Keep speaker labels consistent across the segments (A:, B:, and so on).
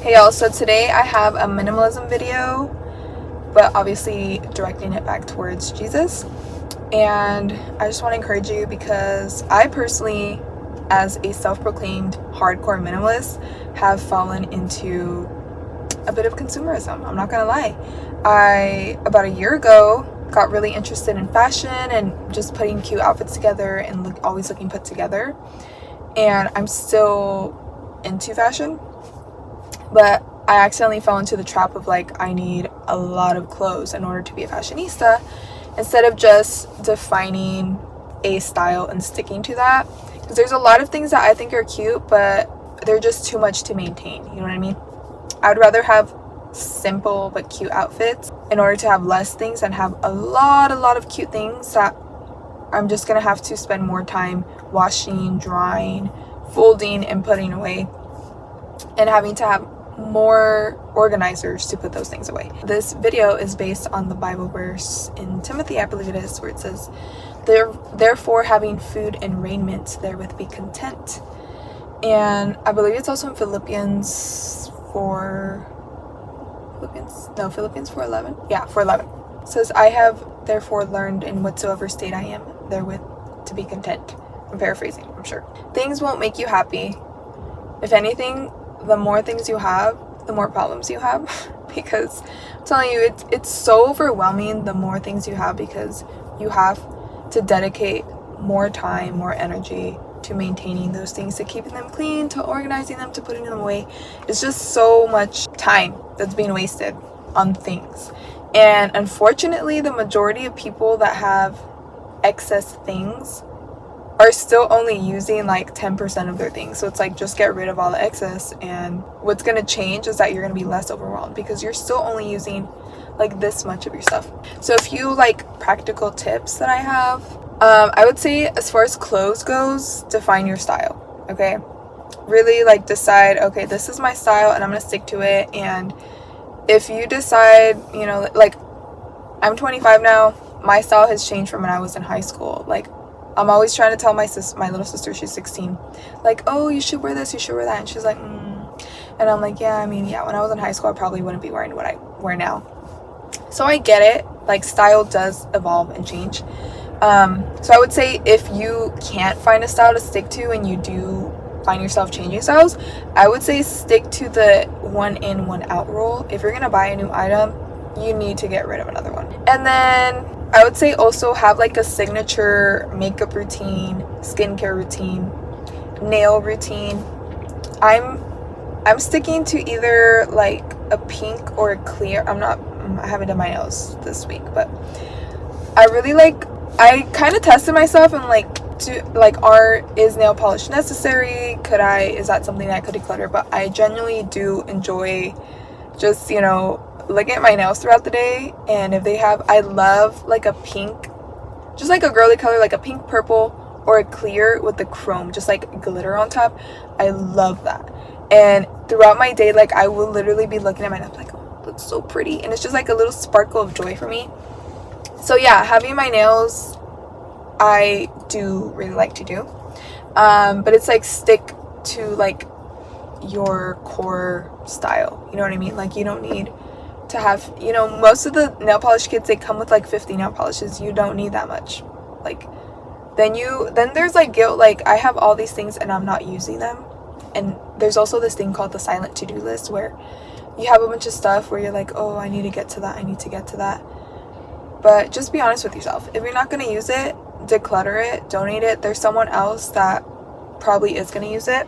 A: Hey y'all, so today I have a minimalism video, but obviously directing it back towards Jesus. And I just want to encourage you because I personally, as a self-proclaimed hardcore minimalist, have fallen into a bit of consumerism. I'm not gonna lie. About a year ago, got really interested in fashion and just putting cute outfits together and always looking put together. And I'm still into fashion, but I accidentally fell into the trap of I need a lot of clothes in order to be a fashionista, instead of just defining a style and sticking to that. Because there's a lot of things that I think are cute, but they're just too much to maintain. You know what I mean? I'd rather have simple but cute outfits in order to have less things than have a lot of cute things that I'm just gonna have to spend more time washing, drying, folding, and putting away, and having to have more organizers to put those things away. This video is based on the Bible verse in Timothy, I believe it is, where it says, therefore having food and raiment therewith be content. And I believe it's also in Philippians 4:11. Yeah, 4:11. It says, I have therefore learned in whatsoever state I am therewith to be content. I'm paraphrasing, I'm sure. Things won't make you happy. If anything, the more things you have, the more problems you have. Because I'm telling you, it's so overwhelming the more things you have, because you have to dedicate more time, more energy to maintaining those things, to keeping them clean, to organizing them, to putting them away. It's just so much time that's being wasted on things. And unfortunately, the majority of people that have excess things are still only using 10% of their things. So it's just get rid of all the excess, and what's going to change is that you're going to be less overwhelmed because you're still only using this much of your stuff. So a few practical tips that I have, I would say, as far as clothes goes, define your style. Okay, really decide, okay, this is my style and I'm going to stick to it. And if you decide, I'm 25 now, my style has changed from when I was in high school. I'm always trying to tell my little sister, she's 16, oh, you should wear this, you should wear that. And she's like, And I'm like, yeah, when I was in high school, I probably wouldn't be wearing what I wear now. So I get it. Style does evolve and change. So I would say if you can't find a style to stick to and you do find yourself changing styles, I would say stick to the one in, one out rule. If you're going to buy a new item, you need to get rid of another one. And then I would say also have a signature makeup routine, skincare routine, nail routine. I'm sticking to either a pink or a clear. I haven't done my nails this week, but I really I kind of tested myself and is nail polish necessary? Is that something that I could declutter? But I genuinely do enjoy just, looking at my nails throughout the day. And if they have, I love a pink, just a girly color, a pink purple or a clear with the chrome, just glitter on top. I love that. And throughout my day, I will literally be looking at my nails oh, that's so pretty. And it's just a little sparkle of joy for me. So yeah, having my nails, I do really like to do. But it's stick to your core style. You know what I mean? You don't need to have, most of the nail polish kits, they come with 50 nail polishes. You don't need that much. Then there's guilt, I have all these things and I'm not using them. And there's also this thing called the silent to-do list, where you have a bunch of stuff where you're oh, I need to get to that, I need to get to that. But just be honest with yourself. If you're not going to use it, declutter it, donate it. There's someone else that probably is going to use it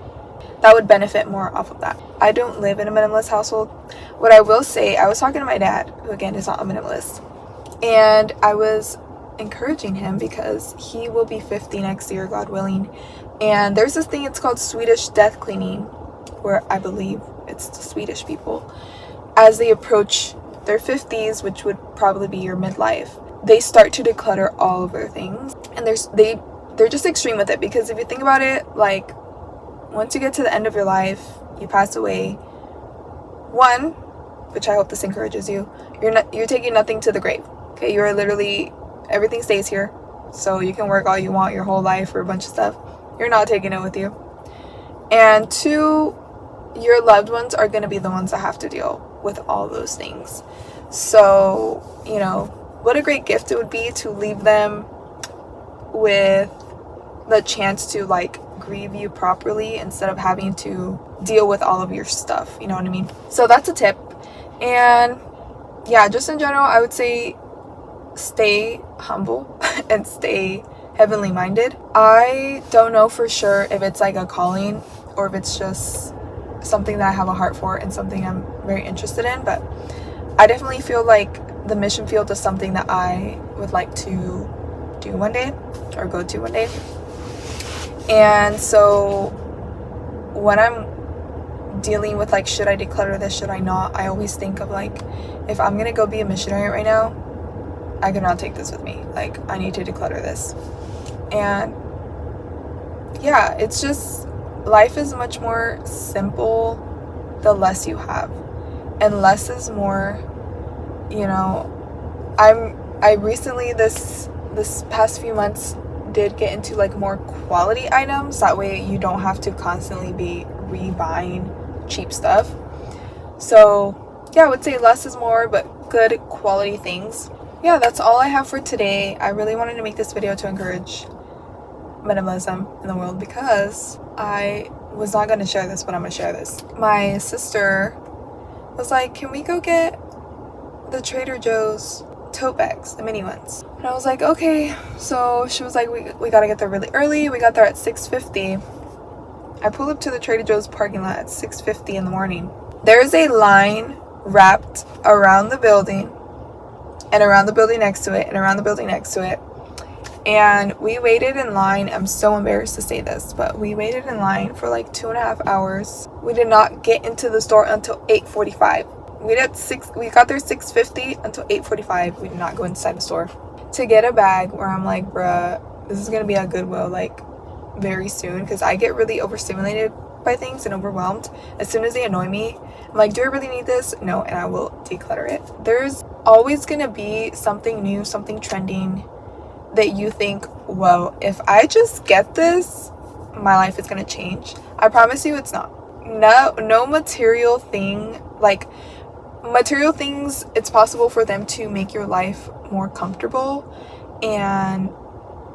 A: that would benefit more off of that. I don't live in a minimalist household. What I will say, I was talking to my dad, who again is not a minimalist, and I was encouraging him because he will be 50 next year, God willing. And there's this thing, it's called Swedish death cleaning, where I believe it's the Swedish people, as they approach their 50s, which would probably be your midlife, they start to declutter all of their things. And they're just extreme with it, because if you think about it, once you get to the end of your life, you pass away, one, which I hope this encourages you, you're taking nothing to the grave. Okay, you're literally, everything stays here. So you can work all you want your whole life for a bunch of stuff. You're not taking it with you. And two, your loved ones are going to be the ones that have to deal with all those things. So, you know, what a great gift it would be to leave them with the chance to like grieve you properly instead of having to deal with all of your stuff, you know what I mean? So that's a tip. And yeah, just in general, I would say stay humble and stay heavenly minded. I don't know for sure if it's like a calling or if it's just something that I have a heart for and something I'm very interested in, but I definitely feel like the mission field is something that I would like to do one day or go to one day. And so when I'm dealing with like, should I declutter this, should I not, I always think of like, if I'm gonna go be a missionary right now, I cannot take this with me. Like, I need to declutter this. And yeah, it's just, life is much more simple the less you have, and less is more. You know, I recently this past few months did get into like more quality items, that way you don't have to constantly be rebuying cheap stuff. So yeah, I would say less is more, but good quality things. Yeah, that's all I have for today. I really wanted to make this video to encourage minimalism in the world, because I was not going to share this, but I'm going to share this. My sister was like, can we go get the Trader Joe's tote bags, the mini ones? And I was like, okay. So she was like, we got to get there really early. We got there at 6:50. I pulled up to the Trader Joe's parking lot at 6:50 in the morning. There's a line wrapped around the building and around the building next to it and around the building next to it. And we waited in line. I'm so embarrassed to say this, but we waited in line for like 2.5 hours. We did not get into the store until 8:45. We got there 6:50 until 8:45. We did not go inside the store to get a bag where I'm like, bruh, this is gonna be at Goodwill like very soon, because I get really overstimulated by things and overwhelmed as soon as they annoy me. I'm like, do I really need this? No, and I will declutter it. There's always gonna be something new, something trending that you think, whoa, if I just get this, my life is gonna change. I promise you it's not. No material thing, like material things, it's possible for them to make your life more comfortable and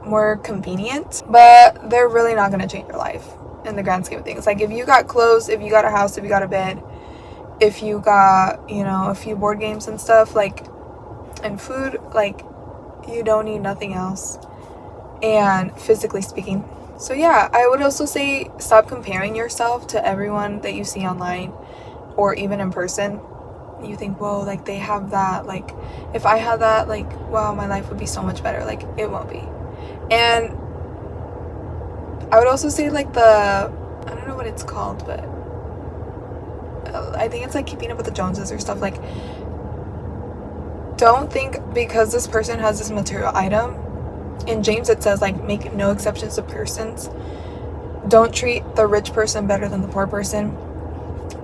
A: more convenient, but they're really not gonna change your life in the grand scheme of things. Like, if you got clothes, if you got a house, if you got a bed, if you got, you know, a few board games and stuff, like, and food, like, you don't need nothing else, and physically speaking. So yeah, I would also say stop comparing yourself to everyone that you see online or even in person. You think, whoa, like they have that, like if I had that, like wow, my life would be so much better. Like, it won't be. And I would also say like I don't know what it's called, but I think it's like keeping up with the Joneses or stuff. Like, don't think because this person has this material item, in James it says like, make no exceptions to persons. Don't treat the rich person better than the poor person.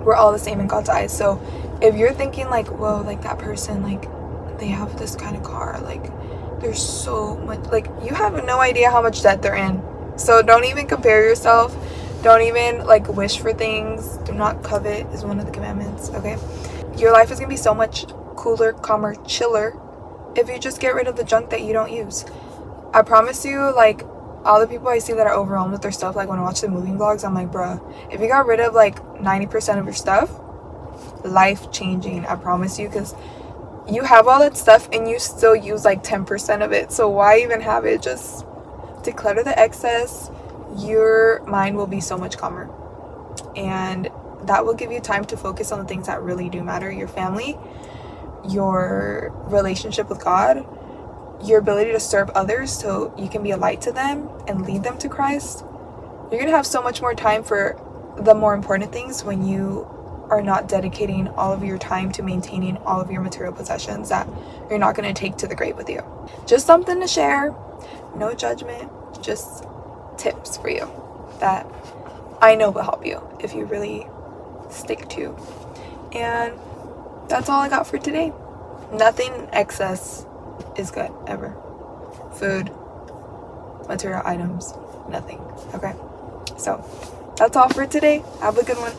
A: We're all the same in God's eyes. So if you're thinking like, whoa, like that person, like they have this kind of car, like there's so much, like you have no idea how much debt they're in. So don't even compare yourself. Don't even like wish for things. Do not covet is one of the commandments. Okay, your life is gonna be so much cooler, calmer, chiller if you just get rid of the junk that you don't use. I promise you, like all the people I see that are overwhelmed with their stuff, like when I watch the moving vlogs, I'm like, bruh, if you got rid of like 90% of your stuff, life changing, I promise you, because you have all that stuff and you still use like 10% of it. So why even have it? Just declutter the excess. Your mind will be so much calmer, and that will give you time to focus on the things that really do matter: your family, your relationship with God, your ability to serve others so you can be a light to them and lead them to Christ. You're gonna have so much more time for the more important things when you are not dedicating all of your time to maintaining all of your material possessions that you're not going to take to the grave with you. Just something to share. No judgment, just tips for you that I know will help you if you really stick to. And that's all I got for today. Nothing excess is good ever. Food, material items, nothing. Okay, so that's all for today. Have a good one.